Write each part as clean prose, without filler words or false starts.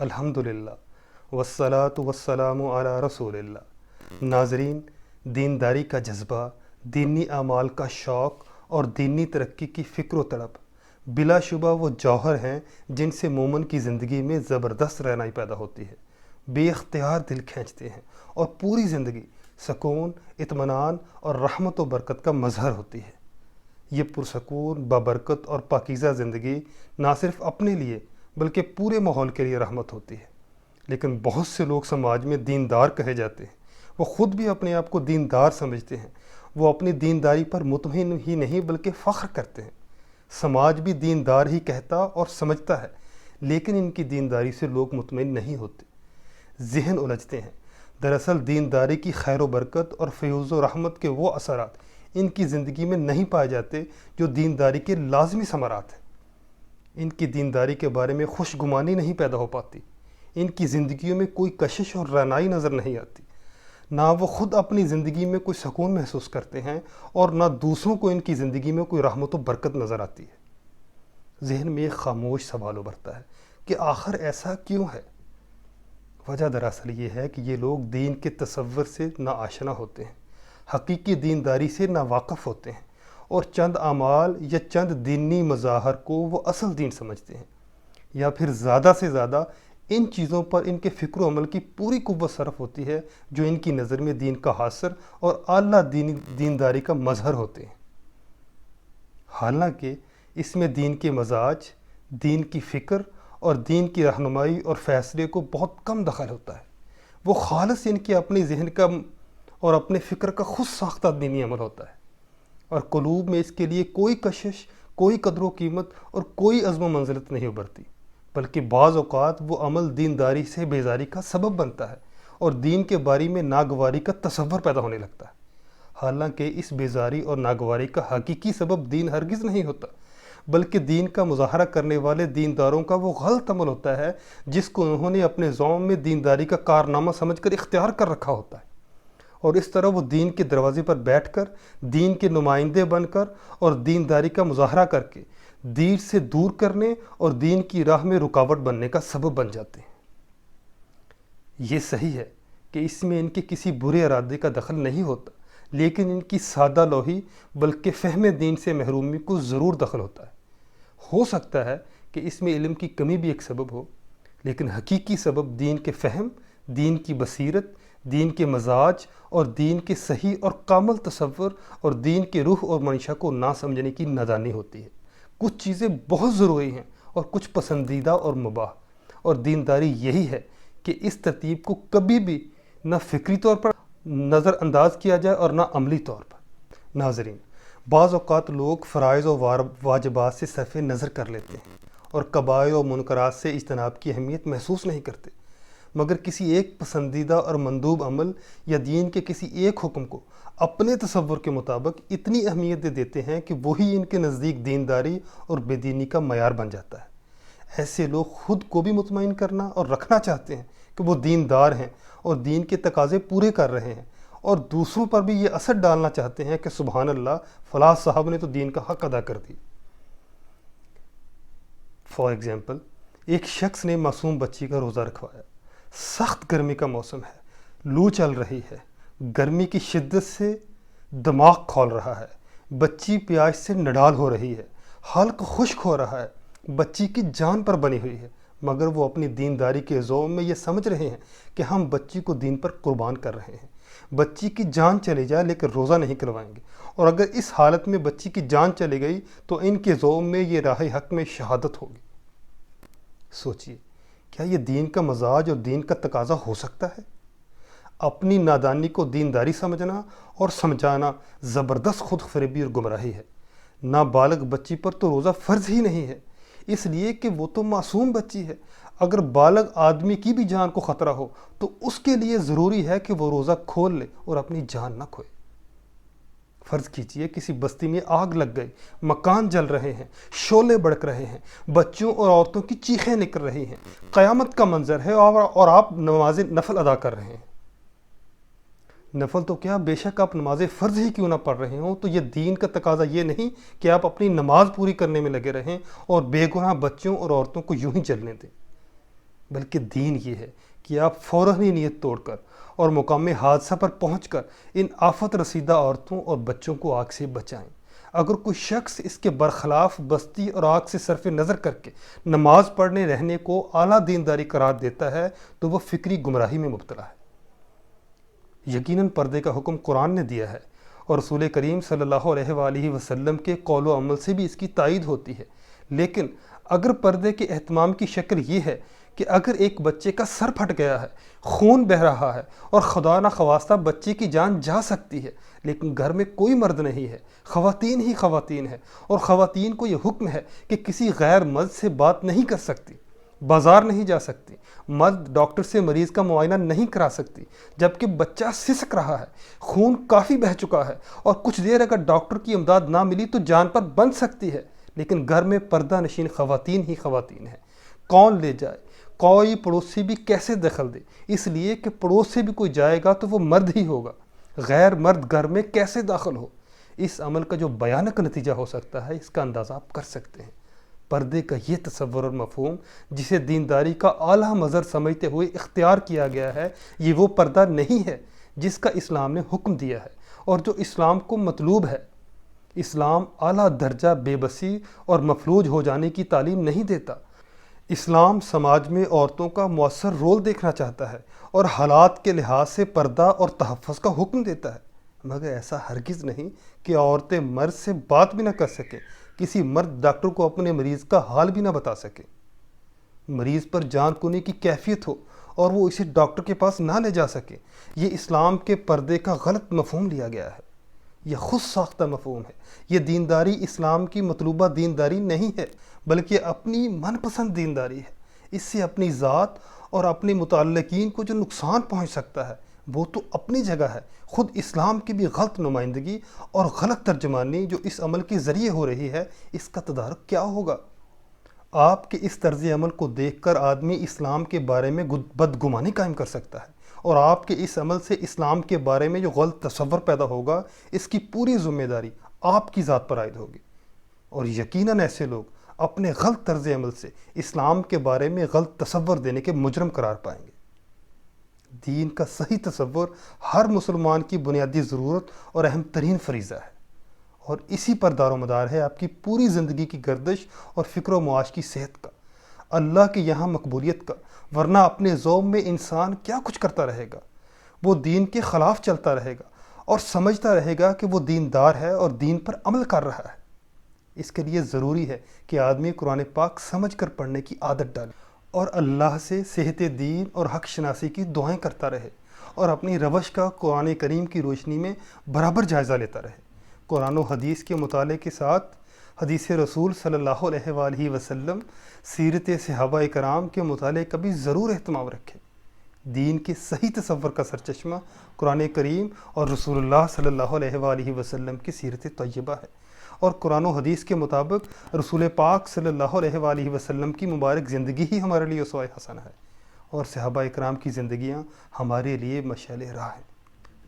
الحمدللہ والصلاة والسلام علی رسول اللہ۔ ناظرین، دینداری کا جذبہ، دینی اعمال کا شوق اور دینی ترقی کی فکر و تڑپ بلا شبہ وہ جوہر ہیں جن سے مومن کی زندگی میں زبردست رہنائی پیدا ہوتی ہے، بے اختیار دل کھینچتے ہیں اور پوری زندگی سکون، اطمینان اور رحمت و برکت کا مظہر ہوتی ہے۔ یہ پرسکون، بابرکت اور پاکیزہ زندگی نہ صرف اپنے لیے بلکہ پورے ماحول کے لیے رحمت ہوتی ہے۔ لیکن بہت سے لوگ سماج میں دیندار کہے جاتے ہیں، وہ خود بھی اپنے آپ کو دیندار سمجھتے ہیں، وہ اپنی دینداری پر مطمئن ہی نہیں بلکہ فخر کرتے ہیں۔ سماج بھی دیندار ہی کہتا اور سمجھتا ہے، لیکن ان کی دینداری سے لوگ مطمئن نہیں ہوتے، ذہن الجھتے ہیں۔ دراصل دینداری کی خیر و برکت اور فیوز و رحمت کے وہ اثرات ان کی زندگی میں نہیں پائے جاتے جو دینداری کے لازمی ثمرات ہیں۔ ان کی دینداری کے بارے میں خوش گمانی نہیں پیدا ہو پاتی، ان کی زندگیوں میں کوئی کشش اور رعنائی نظر نہیں آتی، نہ وہ خود اپنی زندگی میں کوئی سکون محسوس کرتے ہیں اور نہ دوسروں کو ان کی زندگی میں کوئی رحمت و برکت نظر آتی ہے۔ ذہن میں ایک خاموش سوال ابھرتا ہے کہ آخر ایسا کیوں ہے؟ وجہ دراصل یہ ہے کہ یہ لوگ دین کے تصور سے نا آشنا ہوتے ہیں، حقیقی دینداری سے نا واقف ہوتے ہیں اور چند اعمال یا چند دینی مظاہر کو وہ اصل دین سمجھتے ہیں، یا پھر زیادہ سے زیادہ ان چیزوں پر ان کے فکر و عمل کی پوری قوت صرف ہوتی ہے جو ان کی نظر میں دین کا حاصل اور اعلیٰ دینداری کا مظہر ہوتے ہیں۔ حالانکہ اس میں دین کے مزاج، دین کی فکر اور دین کی رہنمائی اور فیصلے کو بہت کم دخل ہوتا ہے۔ وہ خالص ان کے اپنے ذہن کا اور اپنے فکر کا خود ساختہ دینی عمل ہوتا ہے، اور قلوب میں اس کے لیے کوئی کشش، کوئی قدر و قیمت اور کوئی عزم و منزلت نہیں ابھرتی، بلکہ بعض اوقات وہ عمل دینداری سے بیزاری کا سبب بنتا ہے اور دین کے بارے میں ناگواری کا تصور پیدا ہونے لگتا ہے۔ حالانکہ اس بیزاری اور ناگواری کا حقیقی سبب دین ہرگز نہیں ہوتا، بلکہ دین کا مظاہرہ کرنے والے دینداروں کا وہ غلط عمل ہوتا ہے جس کو انہوں نے اپنے ذوم میں دینداری کا کارنامہ سمجھ کر اختیار کر رکھا ہوتا ہے، اور اس طرح وہ دین کے دروازے پر بیٹھ کر، دین کے نمائندے بن کر اور دینداری کا مظاہرہ کر کے دین سے دور کرنے اور دین کی راہ میں رکاوٹ بننے کا سبب بن جاتے ہیں۔ یہ صحیح ہے کہ اس میں ان کے کسی برے ارادے کا دخل نہیں ہوتا، لیکن ان کی سادہ لوحی بلکہ فہم دین سے محرومی کو ضرور دخل ہوتا ہے۔ ہو سکتا ہے کہ اس میں علم کی کمی بھی ایک سبب ہو، لیکن حقیقی سبب دین کے فہم، دین کی بصیرت، دین کے مزاج اور دین کے صحیح اور کامل تصور اور دین کے روح اور منشا کو نہ سمجھنے کی نادانی ہوتی ہے۔ کچھ چیزیں بہت ضروری ہیں اور کچھ پسندیدہ اور مباح، اور دینداری یہی ہے کہ اس ترتیب کو کبھی بھی نہ فکری طور پر نظر انداز کیا جائے اور نہ عملی طور پر۔ ناظرین، بعض اوقات لوگ فرائض و واجبات سے صرف نظر کر لیتے ہیں اور کبائر و منکرات سے اجتناب کی اہمیت محسوس نہیں کرتے، مگر کسی ایک پسندیدہ اور مندوب عمل یا دین کے کسی ایک حکم کو اپنے تصور کے مطابق اتنی اہمیت دے دیتے ہیں کہ وہی ان کے نزدیک دینداری اور بے دینی کا معیار بن جاتا ہے۔ ایسے لوگ خود کو بھی مطمئن کرنا اور رکھنا چاہتے ہیں کہ وہ دیندار ہیں اور دین کے تقاضے پورے کر رہے ہیں، اور دوسروں پر بھی یہ اثر ڈالنا چاہتے ہیں کہ سبحان اللہ، فلاں صاحب نے تو دین کا حق ادا کر دی۔ فار ایگزامپل، ایک شخص نے معصوم بچی کا روزہ رکھوایا۔ سخت گرمی کا موسم ہے، لو چل رہی ہے، گرمی کی شدت سے دماغ کھول رہا ہے، بچی پیاس سے نڈال ہو رہی ہے، حلق خشک ہو رہا ہے، بچی کی جان پر بنی ہوئی ہے، مگر وہ اپنی دینداری کے ذوم میں یہ سمجھ رہے ہیں کہ ہم بچی کو دین پر قربان کر رہے ہیں، بچی کی جان چلی جائے لیکن روزہ نہیں کروائیں گے، اور اگر اس حالت میں بچی کی جان چلی گئی تو ان کے ذوم میں یہ راہ حق میں شہادت ہوگی۔ سوچئے، کیا یہ دین کا مزاج اور دین کا تقاضا ہو سکتا ہے؟ اپنی نادانی کو دینداری سمجھنا اور سمجھانا زبردست خود فریبی اور گمراہی ہے۔ نابالغ بچی پر تو روزہ فرض ہی نہیں ہے، اس لیے کہ وہ تو معصوم بچی ہے۔ اگر بالغ آدمی کی بھی جان کو خطرہ ہو تو اس کے لیے ضروری ہے کہ وہ روزہ کھول لے اور اپنی جان نہ کھوئے۔ فرض کیجئے کسی بستی میں آگ لگ گئی، مکان جل رہے ہیں، شعلے بھڑک رہے ہیں، بچوں اور عورتوں کی چیخیں نکل رہی ہیں، قیامت کا منظر ہے، اور آپ نماز نفل ادا کر رہے ہیں۔ نفل تو کیا، بے شک آپ نماز فرض ہی کیوں نہ پڑھ رہے ہوں، تو یہ دین کا تقاضا یہ نہیں کہ آپ اپنی نماز پوری کرنے میں لگے رہیں اور بے گناہ بچوں اور عورتوں کو یوں ہی جلنے دیں۔ بلکہ دین یہ ہے کہ آپ فوراً ہی نیت توڑ کر اور مقام حادثہ پر پہنچ کر ان آفت رسیدہ عورتوں اور بچوں کو آگ سے بچائیں۔ اگر کوئی شخص اس کے برخلاف بستی اور آگ سے صرف نظر کر کے نماز پڑھنے رہنے کو اعلیٰ دینداری قرار دیتا ہے تو وہ فکری گمراہی میں مبتلا ہے۔ یقیناً پردے کا حکم قرآن نے دیا ہے اور رسول کریم صلی اللہ علیہ وآلہ وسلم کے قول و عمل سے بھی اس کی تائید ہوتی ہے، لیکن اگر پردے کے اہتمام کی شکل یہ ہے کہ اگر ایک بچے کا سر پھٹ گیا ہے، خون بہہ رہا ہے اور خدا نخواستہ بچے کی جان جا سکتی ہے، لیکن گھر میں کوئی مرد نہیں ہے، خواتین ہی خواتین ہیں، اور خواتین کو یہ حکم ہے کہ کسی غیر مرد سے بات نہیں کر سکتی، بازار نہیں جا سکتی، مرد ڈاکٹر سے مریض کا معائنہ نہیں کرا سکتی، جبکہ بچہ سسک رہا ہے، خون کافی بہہ چکا ہے اور کچھ دیر اگر ڈاکٹر کی امداد نہ ملی تو جان پر بن سکتی ہے، لیکن گھر میں پردہ نشین خواتین ہی خواتین ہیں۔ کون لے جائے؟ کوئی پڑوسی بھی کیسے دخل دے؟ اس لیے کہ پڑوس سے بھی کوئی جائے گا تو وہ مرد ہی ہوگا، غیر مرد گھر میں کیسے داخل ہو؟ اس عمل کا جو بھیانک نتیجہ ہو سکتا ہے، اس کا اندازہ آپ کر سکتے ہیں۔ پردے کا یہ تصور اور مفہوم جسے دینداری کا اعلیٰ مظہر سمجھتے ہوئے اختیار کیا گیا ہے، یہ وہ پردہ نہیں ہے جس کا اسلام نے حکم دیا ہے اور جو اسلام کو مطلوب ہے۔ اسلام اعلیٰ درجہ بے بسی اور مفلوج ہو جانے کی تعلیم نہیں دیتا۔ اسلام سماج میں عورتوں کا مؤثر رول دیکھنا چاہتا ہے اور حالات کے لحاظ سے پردہ اور تحفظ کا حکم دیتا ہے، مگر ایسا ہرگز نہیں کہ عورتیں مرد سے بات بھی نہ کر سکیں، کسی مرد ڈاکٹر کو اپنے مریض کا حال بھی نہ بتا سکے، مریض پر جان کنی کی کیفیت ہو اور وہ اسے ڈاکٹر کے پاس نہ لے جا سکے۔ یہ اسلام کے پردے کا غلط مفہوم لیا گیا ہے، یہ خود ساختہ مفہوم ہے۔ یہ دینداری اسلام کی مطلوبہ دینداری نہیں ہے، بلکہ اپنی من پسند دینداری ہے۔ اس سے اپنی ذات اور اپنے متعلقین کو جو نقصان پہنچ سکتا ہے وہ تو اپنی جگہ ہے، خود اسلام کی بھی غلط نمائندگی اور غلط ترجمانی جو اس عمل کے ذریعے ہو رہی ہے، اس کا تدارک کیا ہوگا؟ آپ کے اس طرز عمل کو دیکھ کر آدمی اسلام کے بارے میں بدگمانی قائم کر سکتا ہے، اور آپ کے اس عمل سے اسلام کے بارے میں جو غلط تصور پیدا ہوگا، اس کی پوری ذمہ داری آپ کی ذات پر عائد ہوگی، اور یقیناً ایسے لوگ اپنے غلط طرز عمل سے اسلام کے بارے میں غلط تصور دینے کے مجرم قرار پائیں گے۔ دین کا صحیح تصور ہر مسلمان کی بنیادی ضرورت اور اہم ترین فریضہ ہے، اور اسی پر دار و مدار ہے آپ کی پوری زندگی کی گردش اور فکر و معاش کی صحت کا، اللہ کے یہاں مقبولیت کا، ورنہ اپنے ذوق میں انسان کیا کچھ کرتا رہے گا؟ وہ دین کے خلاف چلتا رہے گا اور سمجھتا رہے گا کہ وہ دیندار ہے اور دین پر عمل کر رہا ہے۔ اس کے لیے ضروری ہے کہ آدمی قرآن پاک سمجھ کر پڑھنے کی عادت ڈالے اور اللہ سے صحت دین اور حق شناسی کی دعائیں کرتا رہے اور اپنی روش کا قرآن کریم کی روشنی میں برابر جائزہ لیتا رہے۔ قرآن و حدیث کے مطالعے کے ساتھ حدیث رسول صلی اللہ علیہ وآلہ وسلم، سیرت صحابہ کرام کے مطالعے کا بھی ضرور اہتمام رکھے۔ دین کے صحیح تصور کا سرچشمہ قرآن کریم اور رسول اللہ صلی اللہ علیہ وآلہ وسلم کی سیرت طیبہ ہے، اور قرآن و حدیث کے مطابق رسول پاک صلی اللہ علیہ وآلہ وسلم کی مبارک زندگی ہی ہمارے لیے اسوہ حسنہ ہے، اور صحابہ اکرام کی زندگیاں ہمارے لیے مشعل راہ ہیں۔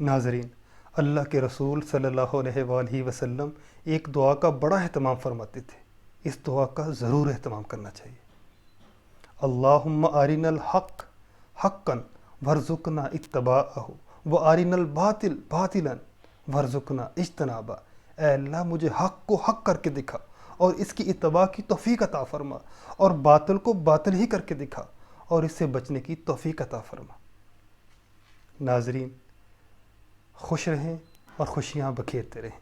ناظرین، اللہ کے رسول صلی اللہ علیہ وآلہ وسلم ایک دعا کا بڑا اہتمام فرماتے تھے، اس دعا کا ضرور اہتمام کرنا چاہیے۔ اللہم ارنا الحق حقا وارزقنا اتباعہ وارنا الباطل باطلا وارزقنا اجتنابہ۔ اے اللہ، مجھے حق کو حق کر کے دکھا اور اس کی اتباع کی توفیق عطا فرما، اور باطل کو باطل ہی کر کے دکھا اور اس سے بچنے کی توفیق عطا فرما۔ ناظرین، خوش رہیں اور خوشیاں بکھیرتے رہیں،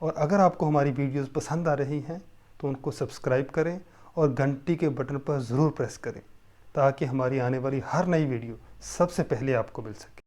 اور اگر آپ کو ہماری ویڈیوز پسند آ رہی ہیں تو ان کو سبسکرائب کریں اور گھنٹی کے بٹن پر ضرور پریس کریں تاکہ ہماری آنے والی ہر نئی ویڈیو سب سے پہلے آپ کو مل سکے۔